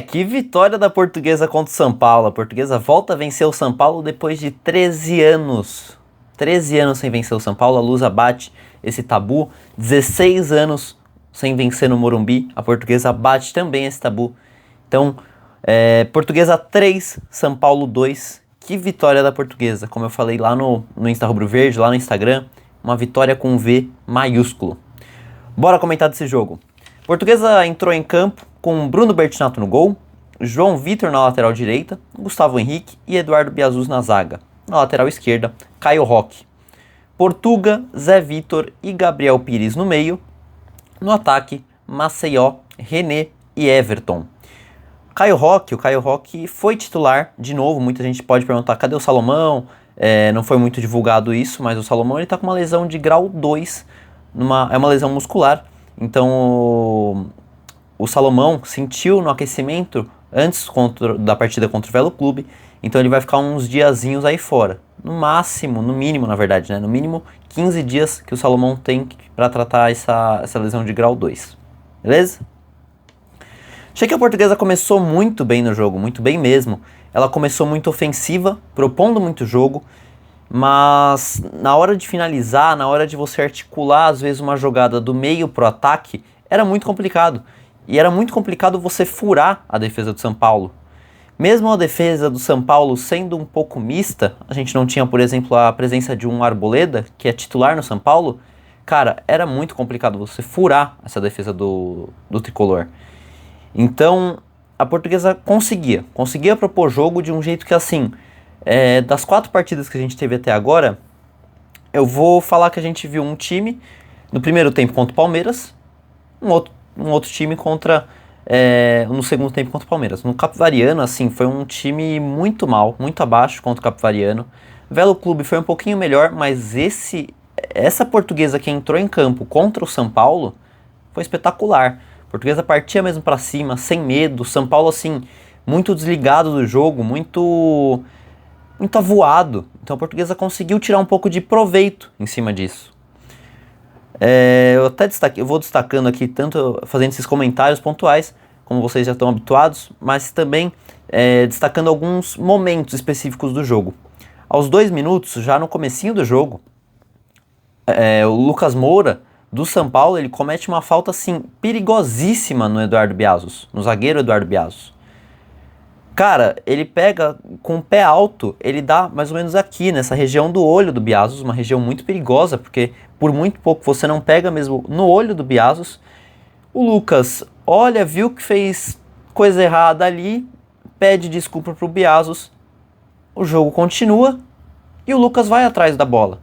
Que vitória da Portuguesa contra o São Paulo. A Portuguesa volta a vencer o São Paulo depois de 13 anos. 13 anos sem vencer o São Paulo, a Lusa bate esse tabu. 16 anos sem vencer no Morumbi, a Portuguesa bate também esse tabu. Então, Portuguesa 3, São Paulo 2. Que vitória da Portuguesa. Como eu falei lá no Insta Rubro Verde, lá no Instagram, uma vitória com V maiúsculo. Bora comentar desse jogo. Portuguesa entrou em campo com Bruno Bertinato no gol, João Vitor na lateral direita, Gustavo Henrique e Eduardo Biazuz na zaga. Na lateral esquerda, Caio Roque. Portuga, Zé Vitor e Gabriel Pires no meio. No ataque, Maceió, René e Everton. O Caio Roque foi titular de novo. Muita gente pode perguntar, cadê o Salomão? Não foi muito divulgado isso, mas o Salomão está com uma lesão de grau 2, é uma lesão muscular. Então o Salomão sentiu no aquecimento antes da partida contra o Velo Clube, então ele vai ficar uns diazinhos aí fora. No máximo, no mínimo na verdade, né? No mínimo 15 dias que o Salomão tem para tratar essa lesão de grau 2. Beleza? Achei que a Portuguesa começou muito bem no jogo, muito bem mesmo. Ela começou muito ofensiva, propondo muito jogo, mas na hora de finalizar, na hora de você articular às vezes uma jogada do meio pro ataque, era muito complicado. E era muito complicado você furar a defesa do São Paulo. Mesmo a defesa do São Paulo sendo um pouco mista, a gente não tinha, por exemplo, a presença de um Arboleda, que é titular no São Paulo, cara, era muito complicado você furar essa defesa do tricolor. Então, a Portuguesa conseguia propor jogo de um jeito que, assim, das 4 partidas que a gente teve até agora, eu vou falar que a gente viu um time no primeiro tempo contra o Palmeiras, um outro time no segundo tempo contra o Palmeiras. No Capivariano, assim, foi um time muito mal, muito abaixo contra o Capivariano. Velo Clube foi um pouquinho melhor, mas essa Portuguesa que entrou em campo contra o São Paulo foi espetacular. A Portuguesa partia mesmo pra cima, sem medo. São Paulo, assim, muito desligado do jogo, muito avoado. Então a Portuguesa conseguiu tirar um pouco de proveito em cima disso. Eu vou destacando aqui, tanto fazendo esses comentários pontuais, como vocês já estão habituados, mas também destacando alguns momentos específicos do jogo. Aos 2 minutos, já no comecinho do jogo, o Lucas Moura, do São Paulo, ele comete uma falta assim perigosíssima no Eduardo Biazuz, no zagueiro Eduardo Biazuz. Cara, ele pega com o pé alto, ele dá mais ou menos aqui, nessa região do olho do Biazuz, uma região muito perigosa, porque por muito pouco você não pega mesmo no olho do Biazuz. O Lucas olha, viu que fez coisa errada ali, pede desculpa pro Biazuz, o jogo continua e o Lucas vai atrás da bola.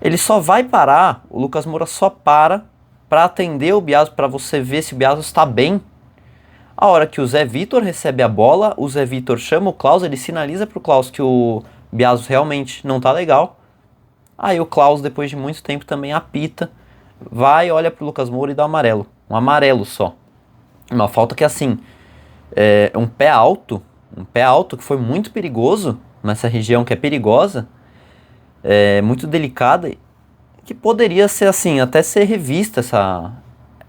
Ele só vai parar, o Lucas Moura só para atender o Biazuz, para você ver se o Biazuz está bem. A hora que o Zé Vitor recebe a bola, o Zé Vitor chama o Klaus, ele sinaliza pro Klaus que o Biazuz realmente não tá legal. Aí o Klaus, depois de muito tempo, também apita, olha pro Lucas Moura e dá um amarelo só. Uma falta que, assim, um pé alto que foi muito perigoso, nessa região que é perigosa, muito delicada, que poderia ser, assim, até ser revista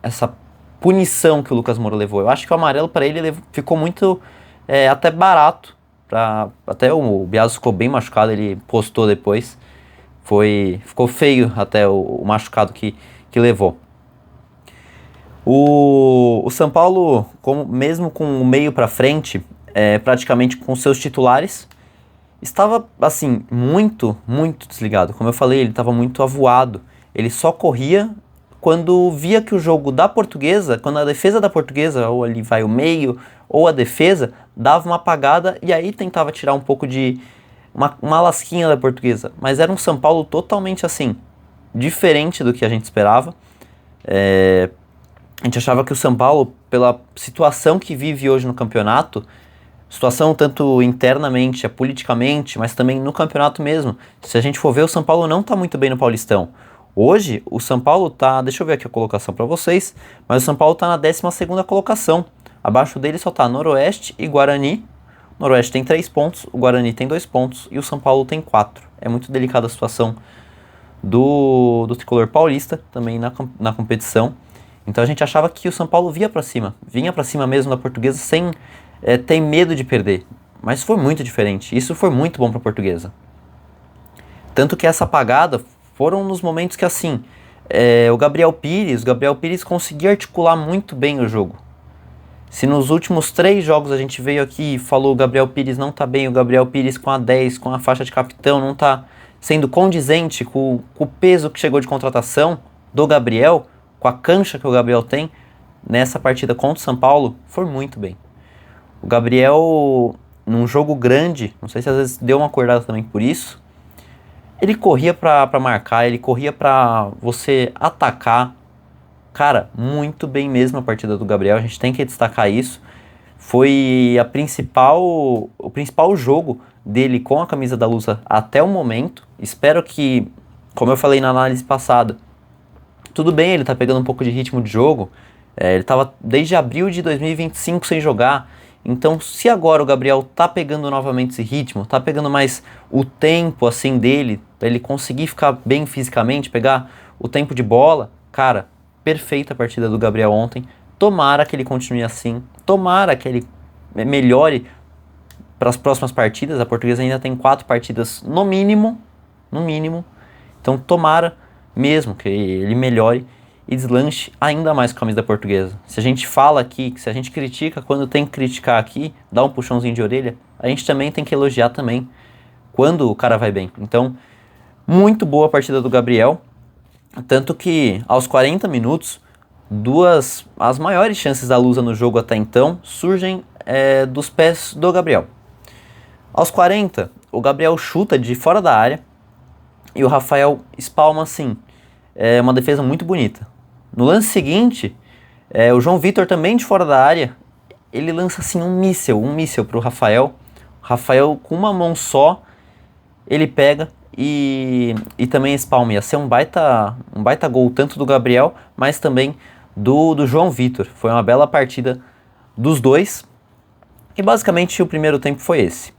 essa punição que o Lucas Moura levou. Eu acho que o amarelo para ele ficou muito até barato. Até o Biazuz ficou bem machucado, ele postou depois. Ficou feio até o machucado que levou. O São Paulo, mesmo com o meio para frente, praticamente com seus titulares, estava assim muito, muito desligado. Como eu falei, ele estava muito avoado. Ele só corria quando via que o jogo da Portuguesa, quando a defesa da Portuguesa, ou ali vai o meio, ou a defesa, dava uma apagada e aí tentava tirar um pouco de uma lasquinha da Portuguesa. Mas era um São Paulo totalmente assim, diferente do que a gente esperava. A gente achava que o São Paulo, pela situação que vive hoje no campeonato, situação tanto internamente, politicamente, mas também no campeonato mesmo. Se a gente for ver, o São Paulo não está muito bem no Paulistão. Hoje, o São Paulo tá, deixa eu ver aqui a colocação para vocês, mas o São Paulo tá na 12ª colocação. Abaixo dele só tá Noroeste e Guarani. O Noroeste tem 3 pontos, o Guarani tem 2 pontos e o São Paulo tem 4. É muito delicada a situação do tricolor paulista também na competição. Então a gente achava que o São Paulo vinha para cima mesmo da Portuguesa sem ter medo de perder. Mas foi muito diferente. Isso foi muito bom para a Portuguesa. Tanto que essa apagada foram nos momentos que assim, o Gabriel Pires conseguia articular muito bem o jogo. Se nos últimos 3 jogos a gente veio aqui e falou o Gabriel Pires não tá bem, o Gabriel Pires com a 10, com a faixa de capitão, não tá sendo condizente com o peso que chegou de contratação do Gabriel, com a cancha que o Gabriel tem, nessa partida contra o São Paulo, foi muito bem. O Gabriel, num jogo grande, não sei se às vezes deu uma acordada também por isso, ele corria pra marcar, ele corria pra você atacar. Cara, muito bem mesmo a partida do Gabriel, a gente tem que destacar isso. Foi o principal jogo dele com a camisa da Lusa até o momento. Espero que, como eu falei na análise passada, tudo bem, ele tá pegando um pouco de ritmo de jogo. Ele tava desde abril de 2025 sem jogar. Então, se agora o Gabriel tá pegando novamente esse ritmo, tá pegando mais o tempo assim dele, pra ele conseguir ficar bem fisicamente, pegar o tempo de bola, cara, perfeita a partida do Gabriel ontem. Tomara que ele continue assim, tomara que ele melhore para as próximas partidas. A Portuguesa ainda tem 4 partidas no mínimo, então tomara mesmo que ele melhore e deslanche ainda mais com a camisa da Portuguesa. Se a gente fala aqui, se a gente critica quando tem que criticar aqui, dá um puxãozinho de orelha, a gente também tem que elogiar também quando o cara vai bem. Então, muito boa a partida do Gabriel, tanto que aos 40 minutos, as maiores chances da Lusa no jogo até então surgem dos pés do Gabriel. Aos 40, o Gabriel chuta de fora da área e o Rafael espalma assim. É uma defesa muito bonita. No lance seguinte, o João Vitor também de fora da área, ele lança assim um míssil pro Rafael. O Rafael com uma mão só, ele pega e também espalma. Ia ser um baita gol tanto do Gabriel, mas também do João Vitor. Foi uma bela partida dos dois. E basicamente o primeiro tempo foi esse.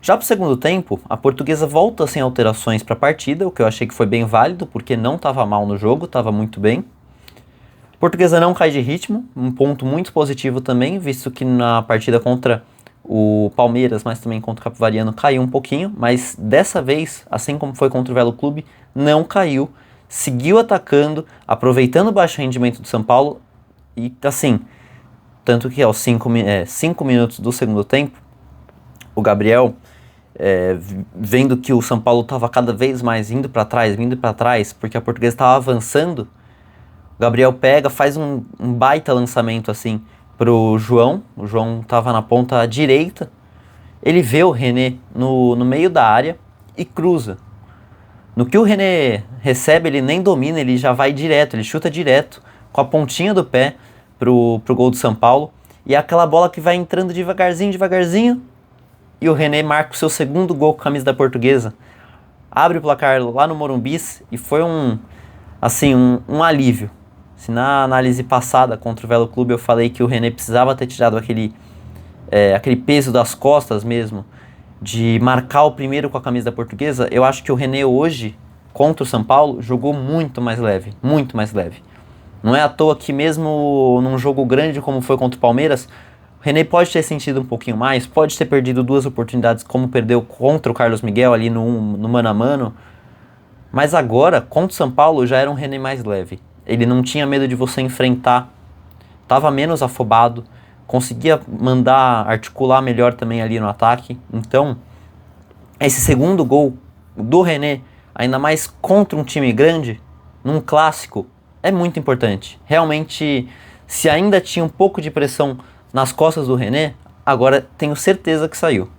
Já para o segundo tempo, a Portuguesa volta sem alterações para a partida, o que eu achei que foi bem válido, porque não estava mal no jogo, estava muito bem. A Portuguesa não cai de ritmo, um ponto muito positivo também, visto que na partida contra o Palmeiras, mas também contra o Capivariano, caiu um pouquinho, mas dessa vez, assim como foi contra o Velo Clube, não caiu, seguiu atacando, aproveitando o baixo rendimento do São Paulo, e assim, tanto que aos 5 minutos do segundo tempo, o Gabriel, vendo que o São Paulo estava cada vez mais indo para trás, porque a Portuguesa estava avançando, o Gabriel pega, faz um baita lançamento assim pro João. O João estava na ponta direita, ele vê o René no meio da área e cruza. No que o René recebe, ele nem domina, ele já vai direto, ele chuta direto com a pontinha do pé pro gol do São Paulo, e é aquela bola que vai entrando devagarzinho, e o René marca o seu segundo gol com a camisa da Portuguesa. Abre o placar lá no Morumbis e foi um alívio. Se na análise passada contra o Velo Clube eu falei que o René precisava ter tirado aquele peso das costas mesmo, de marcar o primeiro com a camisa da Portuguesa, eu acho que o René hoje, contra o São Paulo, jogou muito mais leve. Não é à toa que mesmo num jogo grande como foi contra o Palmeiras, o René pode ter sentido um pouquinho mais, pode ter perdido 2 oportunidades como perdeu contra o Carlos Miguel ali no mano a mano, mas agora, contra o São Paulo, já era um René mais leve. Ele não tinha medo de você enfrentar, estava menos afobado, conseguia articular melhor também ali no ataque. Então, esse segundo gol do René, ainda mais contra um time grande, num clássico, é muito importante. Realmente, se ainda tinha um pouco de pressão nas costas do René, agora tenho certeza que saiu.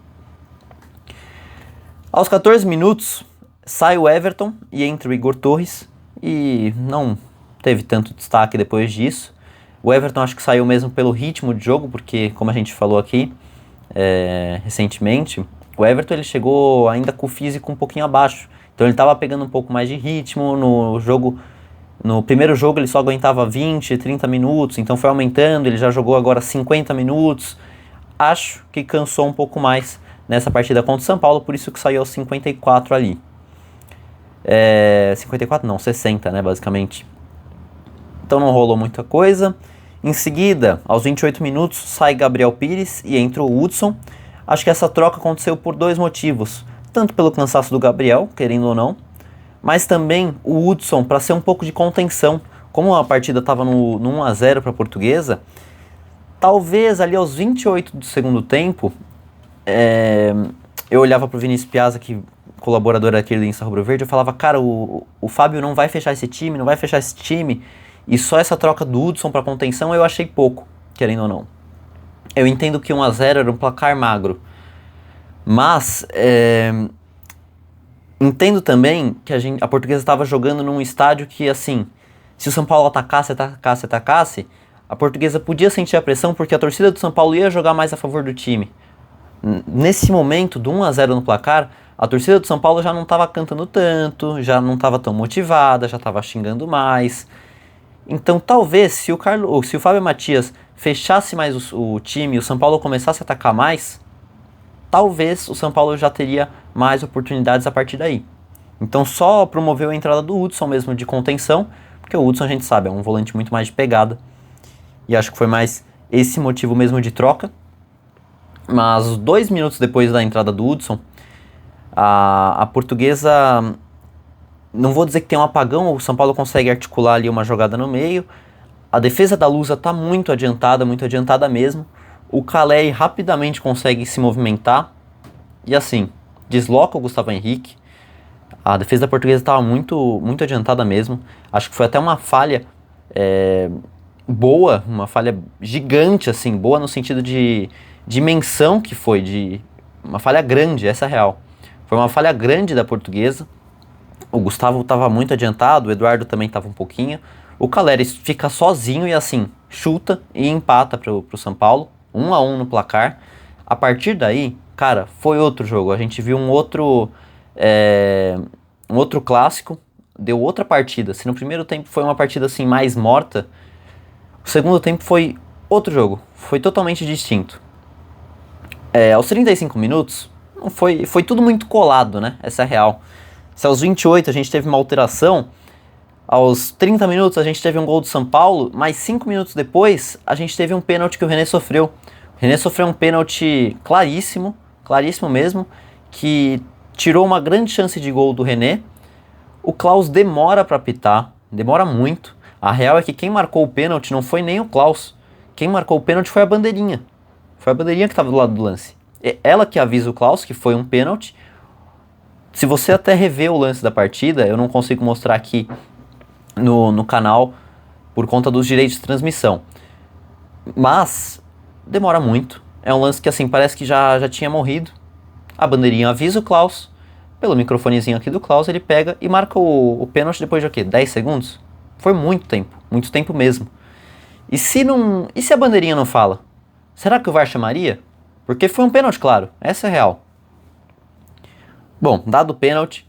Aos 14 minutos, sai o Everton e entra o Igor Torres, e não teve tanto destaque depois disso. O Everton acho que saiu mesmo pelo ritmo de jogo, porque, como a gente falou aqui recentemente, o Everton ele chegou ainda com o físico um pouquinho abaixo. Então ele estava pegando um pouco mais de ritmo no jogo. No primeiro jogo ele só aguentava 20, 30 minutos, então foi aumentando, ele já jogou agora 50 minutos. Acho que cansou um pouco mais nessa partida contra o São Paulo, por isso que saiu aos 54 ali. 54 não, 60, né, basicamente. então não rolou muita coisa. Em seguida, aos 28 minutos, sai Gabriel Pires e entra o Hudson. Acho que essa troca aconteceu por dois motivos. Tanto pelo cansaço do Gabriel, querendo ou não, mas também o Hudson para ser um pouco de contenção. Como a partida estava no 1-0 para a Portuguesa, talvez ali aos 28 do segundo tempo, eu olhava para o Vinícius Piazza, que colaborador aqui do Insta Rubro Verde, eu falava, cara, o Fábio não vai fechar esse time, não vai fechar esse time, e só essa troca do Hudson para contenção eu achei pouco, querendo ou não. Eu entendo que 1-0 era um placar magro, mas entendo também que a Portuguesa estava jogando num estádio que, assim, se o São Paulo atacasse, a Portuguesa podia sentir a pressão porque a torcida do São Paulo ia jogar mais a favor do time. Nesse momento, do 1-0 no placar, a torcida do São Paulo já não estava cantando tanto, já não estava tão motivada, já estava xingando mais. Então talvez, se o Fábio Matias fechasse mais o time e o São Paulo começasse a atacar mais, talvez o São Paulo já teria mais oportunidades a partir daí. Então só promoveu a entrada do Hudson mesmo de contenção, porque o Hudson a gente sabe, é um volante muito mais de pegada. E acho que foi mais esse motivo mesmo de troca. Mas 2 minutos depois da entrada do Hudson, a Portuguesa, não vou dizer que tem um apagão, o São Paulo consegue articular ali uma jogada no meio. A defesa da Lusa está muito adiantada mesmo. O Caleri rapidamente consegue se movimentar e assim, desloca o Gustavo Henrique. A defesa da Portuguesa estava muito adiantada mesmo. Acho que foi até uma falha boa, uma falha gigante, assim, boa no sentido de dimensão que foi, uma falha grande, essa é a real. Foi uma falha grande da Portuguesa. O Gustavo estava muito adiantado, o Eduardo também estava um pouquinho. O Caleri fica sozinho e assim, chuta e empata pro São Paulo, 1-1 no placar. A partir daí, cara, foi outro jogo. A gente viu um outro clássico, deu outra partida. Se no primeiro tempo foi uma partida assim mais morta, o segundo tempo foi outro jogo, foi totalmente distinto. Aos 35 minutos, foi tudo muito colado, né? Essa é a real. Se aos 28 a gente teve uma alteração, aos 30 minutos a gente teve um gol do São Paulo, mas 5 minutos depois a gente teve um pênalti que o René sofreu. O René sofreu um pênalti claríssimo mesmo, que tirou uma grande chance de gol do René. O Klaus demora para apitar, demora muito. A real é que quem marcou o pênalti não foi nem o Klaus. Quem marcou o pênalti foi a bandeirinha. Foi a bandeirinha que estava do lado do lance. Ela que avisa o Klaus que foi um pênalti. Se você até rever o lance da partida, eu não consigo mostrar aqui no canal por conta dos direitos de transmissão. Mas demora muito. É um lance que assim parece que já tinha morrido. A bandeirinha avisa o Klaus. Pelo microfonezinho aqui do Klaus, ele pega e marca o pênalti depois de o quê? 10 segundos? Foi muito tempo mesmo. E se a bandeirinha não fala? Será que o VAR chamaria? Porque foi um pênalti, claro. Essa é a real. Bom, dado o pênalti,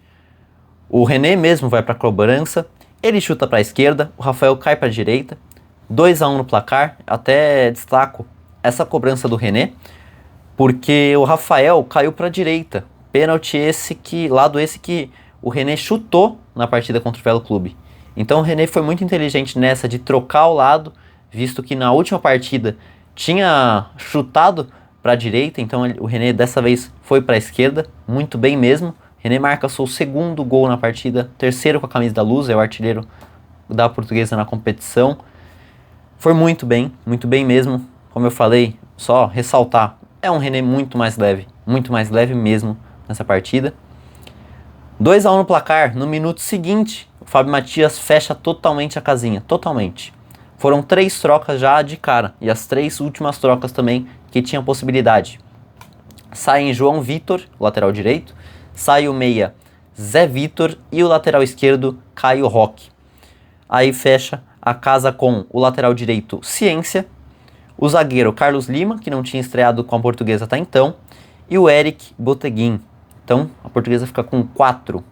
o René mesmo vai para a cobrança. Ele chuta para a esquerda, o Rafael cai para a direita. 2-1 no placar. Até destaco essa cobrança do René, porque o Rafael caiu para a direita. Pênalti lado esse que o René chutou na partida contra o Velo Clube. Então o René foi muito inteligente nessa de trocar o lado, visto que na última partida tinha chutado para a direita, então o René dessa vez foi para a esquerda, muito bem mesmo. René marca seu segundo gol na partida, terceiro com a camisa da Luz, é o artilheiro da Portuguesa na competição. Foi muito bem mesmo. Como eu falei, só ressaltar, é um René muito mais leve mesmo nessa partida. 2-1 no placar, no minuto seguinte, o Fábio Matias fecha totalmente a casinha, totalmente. Foram 3 trocas já de cara, e as 3 últimas trocas também que tinham possibilidade. Saem João Vitor, lateral direito, sai o meia Zé Vitor e o lateral esquerdo Caio Roque. Aí fecha a casa com o lateral direito Ciência, o zagueiro Carlos Lima, que não tinha estreado com a Portuguesa até então, e o Eric Boteguin. Então a Portuguesa fica com 4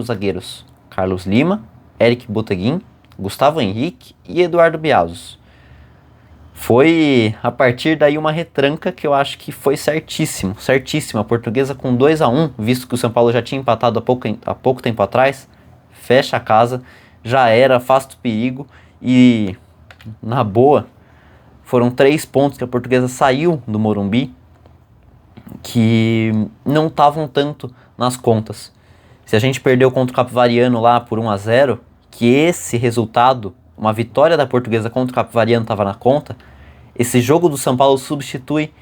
zagueiros: Carlos Lima, Eric Boteguin, Gustavo Henrique e Eduardo Biazos. Foi a partir daí uma retranca que eu acho que foi certíssimo. A Portuguesa com 2-1, visto que o São Paulo já tinha empatado há pouco tempo atrás, fecha a casa, já era, afasta o perigo e na boa, foram 3 pontos que a Portuguesa saiu do Morumbi que não estavam tanto nas contas. Se a gente perdeu contra o Capivariano lá por 1-0, que esse resultado, uma vitória da Portuguesa contra o Capivariano estava na conta, esse jogo do São Paulo substitui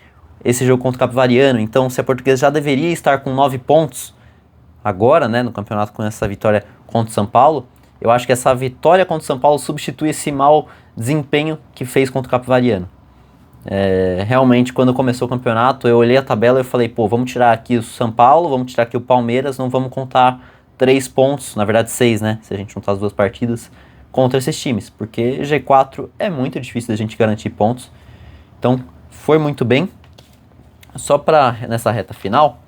esse jogo contra o Capivariano. Então, se a Portuguesa já deveria estar com 9 pontos agora, né, no campeonato com essa vitória contra o São Paulo, eu acho que essa vitória contra o São Paulo substitui esse mau desempenho que fez contra o Capivariano. Realmente, quando começou o campeonato, eu olhei a tabela e falei, pô, vamos tirar aqui o São Paulo, vamos tirar aqui o Palmeiras, não vamos contar 3 pontos, na verdade 6, né, se a gente juntar as duas partidas, contra esses times, porque G4 é muito difícil da gente garantir pontos. Então, foi muito bem. Só para nessa reta final,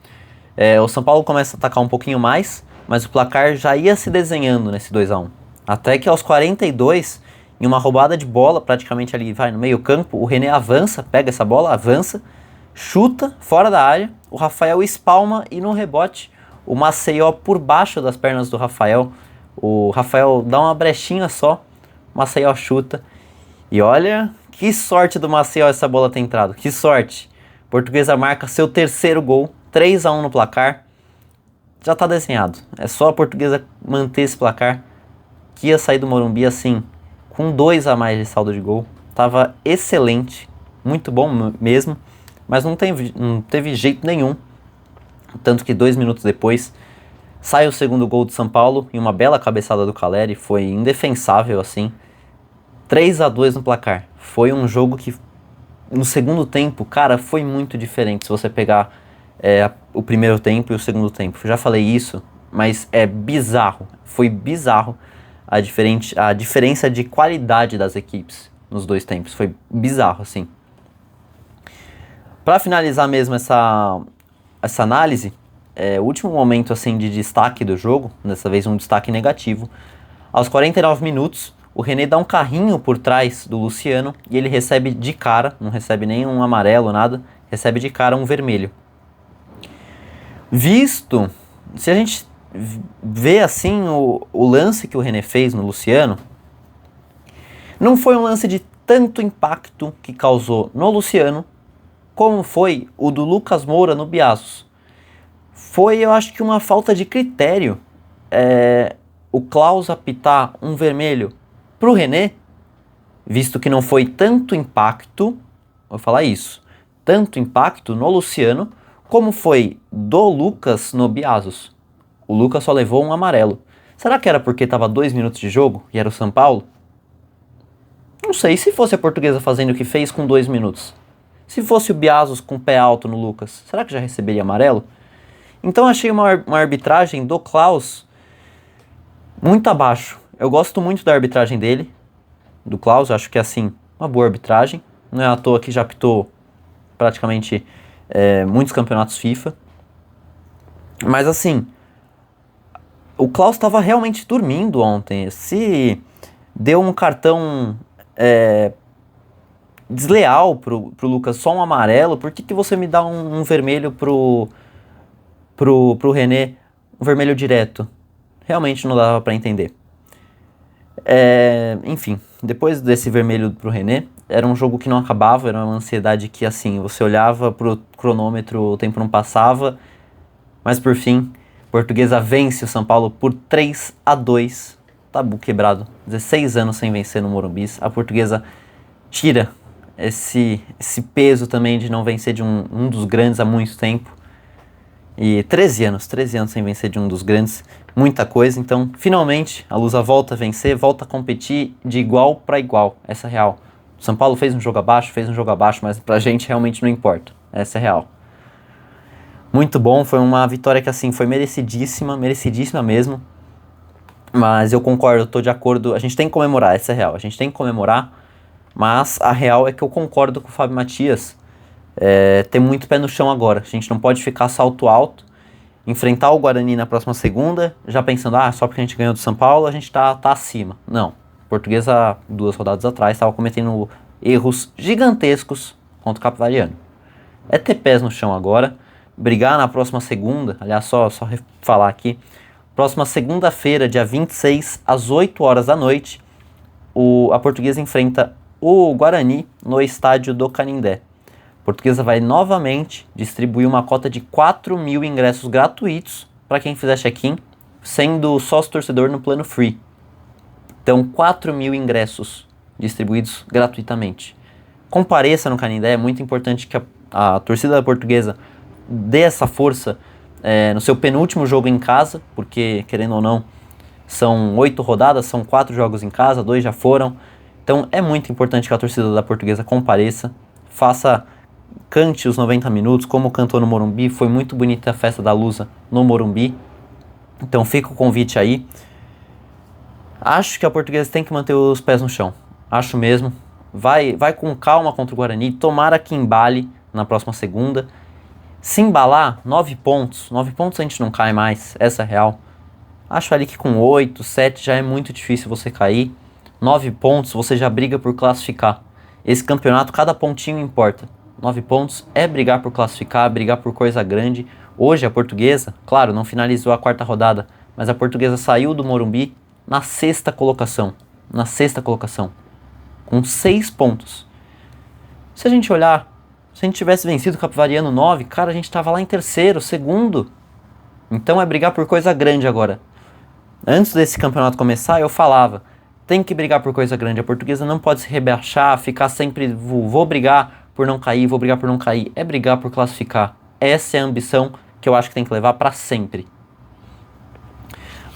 o São Paulo começa a atacar um pouquinho mais, mas o placar já ia se desenhando nesse 2-1. Até que aos 42, em uma roubada de bola, praticamente ali vai no meio campo, o René avança, pega essa bola, avança, chuta fora da área, o Rafael espalma e no rebote o Maceió por baixo das pernas do Rafael. O Rafael dá uma brechinha só, o Maceió chuta. E olha, que sorte do Maceió essa bola ter entrado, que sorte. Portuguesa marca seu terceiro gol, 3-1 no placar. Já tá desenhado, é só a Portuguesa manter esse placar que ia sair do Morumbi assim, com 2 a mais de saldo de gol. Tava excelente, muito bom mesmo, mas não teve jeito nenhum. Tanto que 2 minutos depois sai o segundo gol do São Paulo e uma bela cabeçada do Caleri, foi indefensável assim. 3-2 no placar. Foi um jogo que no segundo tempo, cara, foi muito diferente se você pegar o primeiro tempo e o segundo tempo. Eu já falei isso, mas é bizarro. Foi bizarro a diferença de qualidade das equipes nos 2 tempos. Foi bizarro, assim. Para finalizar mesmo essa análise, o último momento assim de destaque do jogo, dessa vez um destaque negativo, aos 49 minutos, o René dá um carrinho por trás do Luciano e ele recebe de cara, não recebe nem um amarelo, nada, recebe de cara um vermelho. Se a gente vê assim o lance que o René fez no Luciano, não foi um lance de tanto impacto que causou no Luciano, como foi o do Lucas Moura no Biasos. Foi, eu acho que uma falta de critério o Klaus apitar um vermelho pro René, visto que não foi tanto impacto, vou falar isso, tanto impacto no Luciano, como foi do Lucas no Biasos. O Lucas só levou um amarelo. Será que era porque tava 2 minutos de jogo e era o São Paulo? Não sei, se fosse a Portuguesa fazendo o que fez com 2 minutos. Se fosse o Biasos com o pé alto no Lucas, será que já receberia amarelo? Então achei uma arbitragem do Klaus muito abaixo. Eu gosto muito da arbitragem dele, do Klaus, acho que é assim, uma boa arbitragem. Não é à toa que já apitou praticamente muitos campeonatos FIFA. Mas assim, o Klaus estava realmente dormindo ontem. Se deu um cartão desleal pro Lucas, só um amarelo, por que você me dá um vermelho pro René, um vermelho direto? Realmente não dava para entender. Enfim, depois desse vermelho pro René, era um jogo que não acabava, era uma ansiedade que assim, você olhava pro cronômetro, o tempo não passava, mas por fim, Portuguesa vence o São Paulo por 3-2, tabu quebrado, 16 anos sem vencer no Morumbi. A Portuguesa tira esse peso também de não vencer de um dos grandes há muito tempo. E 13 anos sem vencer de um dos grandes, muita coisa. Então, finalmente, a Lusa volta a vencer, volta a competir de igual para igual. Essa é real. O São Paulo fez um jogo abaixo, mas pra gente realmente não importa. Essa é real. Muito bom, foi uma vitória que assim, foi merecidíssima mesmo. Mas eu concordo, tô de acordo, a gente tem que comemorar, essa é real. A gente tem que comemorar, mas a real é que eu concordo com o Fábio Matias. Ter muito pé no chão agora. A gente não pode ficar salto alto, enfrentar o Guarani na próxima segunda, já pensando, só porque a gente ganhou do São Paulo, a gente tá acima. Não. Portuguesa, 2 rodadas atrás, estava cometendo erros gigantescos contra o Capivariano. É ter pés no chão agora, brigar na próxima segunda, aliás, só falar aqui, próxima segunda-feira, dia 26, às 8 horas da noite, a Portuguesa enfrenta o Guarani no estádio do Canindé. A Portuguesa vai novamente distribuir uma cota de 4.000 ingressos gratuitos para quem fizer check-in, sendo sócio-torcedor no plano free. Então, 4.000 ingressos distribuídos gratuitamente. Compareça no Canindé, é muito importante que a torcida da Portuguesa dê essa força no seu penúltimo jogo em casa, porque, querendo ou não, são 8 rodadas, são 4 jogos em casa, 2 já foram. Então é muito importante que a torcida da Portuguesa compareça, cante os 90 minutos, como cantou no Morumbi. Foi muito bonita a festa da Lusa no Morumbi. Então fica o convite aí. Acho que a Portuguesa tem que manter os pés no chão. Acho mesmo. Vai com calma contra o Guarani. Tomara que embale na próxima segunda. Se embalar, 9 pontos. 9 pontos a gente não cai mais. Essa é a real. Acho ali que com 8, 7 já é muito difícil você cair. 9 pontos você já briga por classificar. Esse campeonato, cada pontinho importa. 9 pontos é brigar por classificar, brigar por coisa grande. Hoje a Portuguesa, claro, não finalizou a 4ª rodada, mas a Portuguesa saiu do Morumbi na 6ª colocação. Na 6ª colocação. Com 6 pontos. Se a gente olhar, se a gente tivesse vencido o Capivariano 9, cara, a gente tava lá em 3º, 2º. Então é brigar por coisa grande agora. Antes desse campeonato começar, eu falava, tem que brigar por coisa grande. A Portuguesa não pode se rebaixar, ficar sempre, vou brigar por não cair, vou brigar por não cair. É brigar por classificar. Essa é a ambição que eu acho que tem que levar para sempre.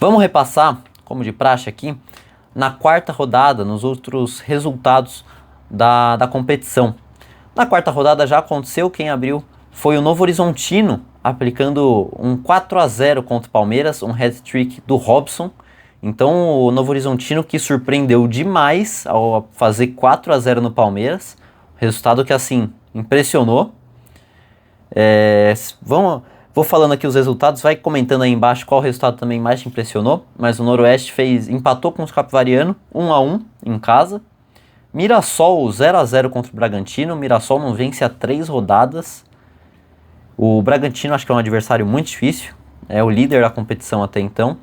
Vamos repassar, como de praxe aqui, na 4ª rodada, nos outros resultados da competição. Na 4ª rodada já aconteceu, quem abriu foi o Novo Horizontino, aplicando um 4-0 contra o Palmeiras, um hat-trick do Robson. Então o Novo Horizontino que surpreendeu demais ao fazer 4-0 no Palmeiras, resultado que assim, impressionou. Vou falando aqui os resultados, vai comentando aí embaixo qual resultado também mais te impressionou, mas o Noroeste empatou com os Capivariano, 1-1 em casa. Mirassol 0-0 contra o Bragantino, o Mirassol não vence há 3 rodadas. O Bragantino acho que é um adversário muito difícil, é o líder da competição até então,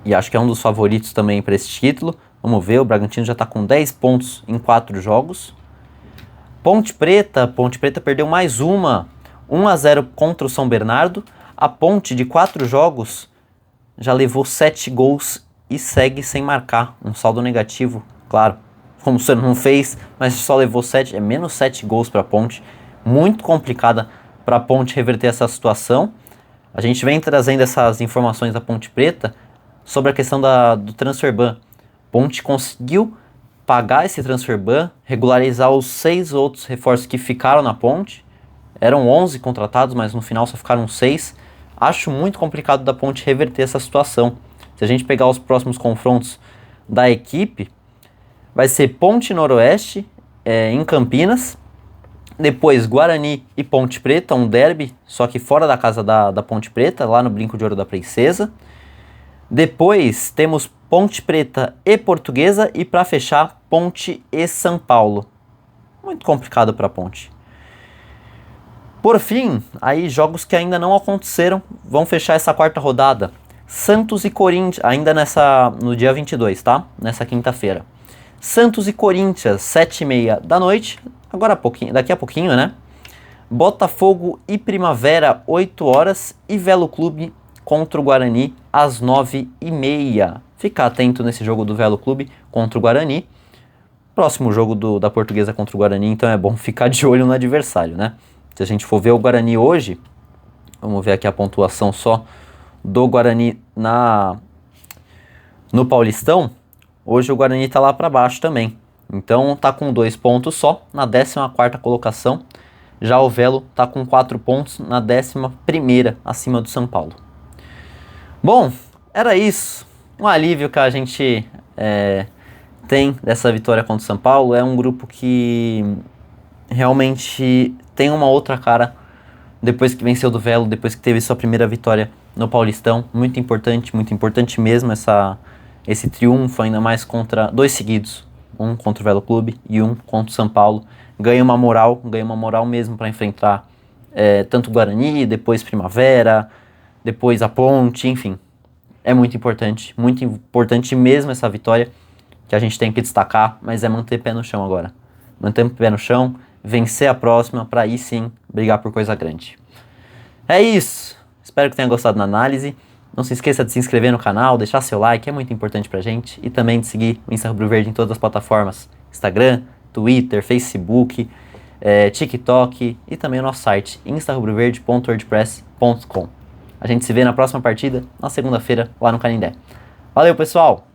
e acho que é um dos favoritos também para esse título. Vamos ver, o Bragantino já está com 10 pontos em 4 jogos. Ponte Preta perdeu mais uma, 1-0 contra o São Bernardo. A Ponte de 4 jogos já levou 7 gols e segue sem marcar, um saldo negativo, claro, como você não fez, mas só levou 7, é menos 7 gols para a Ponte, muito complicada para a Ponte reverter essa situação. A gente vem trazendo essas informações da Ponte Preta sobre a questão do transfer ban. Ponte conseguiu pagar esse transfer ban, regularizar os 6 outros reforços que ficaram na Ponte. Eram 11 contratados, mas no final só ficaram 6. Acho muito complicado da Ponte reverter essa situação. Se a gente pegar os próximos confrontos da equipe, vai ser Ponte Noroeste em Campinas, depois Guarani e Ponte Preta, um derby, só que fora da casa da Ponte Preta, lá no Brinco de Ouro da Princesa. Depois temos Ponte Preta e Portuguesa, e para fechar, Ponte e São Paulo. Muito complicado para a Ponte. Por fim, aí jogos que ainda não aconteceram, vão fechar essa 4ª rodada. Santos e Corinthians, ainda no dia 22, tá? Nessa quinta-feira. Santos e Corinthians, 7h30 da noite, daqui a pouquinho, né? Botafogo e Primavera, 8 horas, e Velo Clube contra o Guarani, às 9h30. Fica atento nesse jogo do Velo Clube contra o Guarani. Próximo jogo da Portuguesa contra o Guarani, então é bom ficar de olho no adversário, né? Se a gente for ver o Guarani hoje, vamos ver aqui a pontuação só do Guarani no Paulistão. Hoje o Guarani está lá para baixo também. Então tá com 2 pontos só na 14ª colocação. Já o Velo tá com 4 pontos na 11ª, acima do São Paulo. Bom, era isso. Um alívio que a gente tem dessa vitória contra o São Paulo. É um grupo que realmente tem uma outra cara depois que venceu do Velo, depois que teve sua primeira vitória no Paulistão. Muito importante mesmo esse triunfo, ainda mais contra 2 seguidos. Um contra o Velo Clube e um contra o São Paulo. Ganha uma moral mesmo para enfrentar tanto o Guarani, depois Primavera, depois a Ponte, enfim. É muito importante mesmo essa vitória. que a gente tem que destacar, mas é manter pé no chão agora. Manter pé no chão, vencer a próxima, para aí sim brigar por coisa grande. É isso. Espero que tenha gostado da análise. Não se esqueça de se inscrever no canal, deixar seu like, é muito importante pra gente. E também de seguir o Insta Rubro Verde em todas as plataformas. Instagram, Twitter, Facebook, TikTok e também o nosso site instarubroverde.wordpress.com. A gente se vê na próxima partida, na segunda-feira, lá no Canindé. Valeu, pessoal!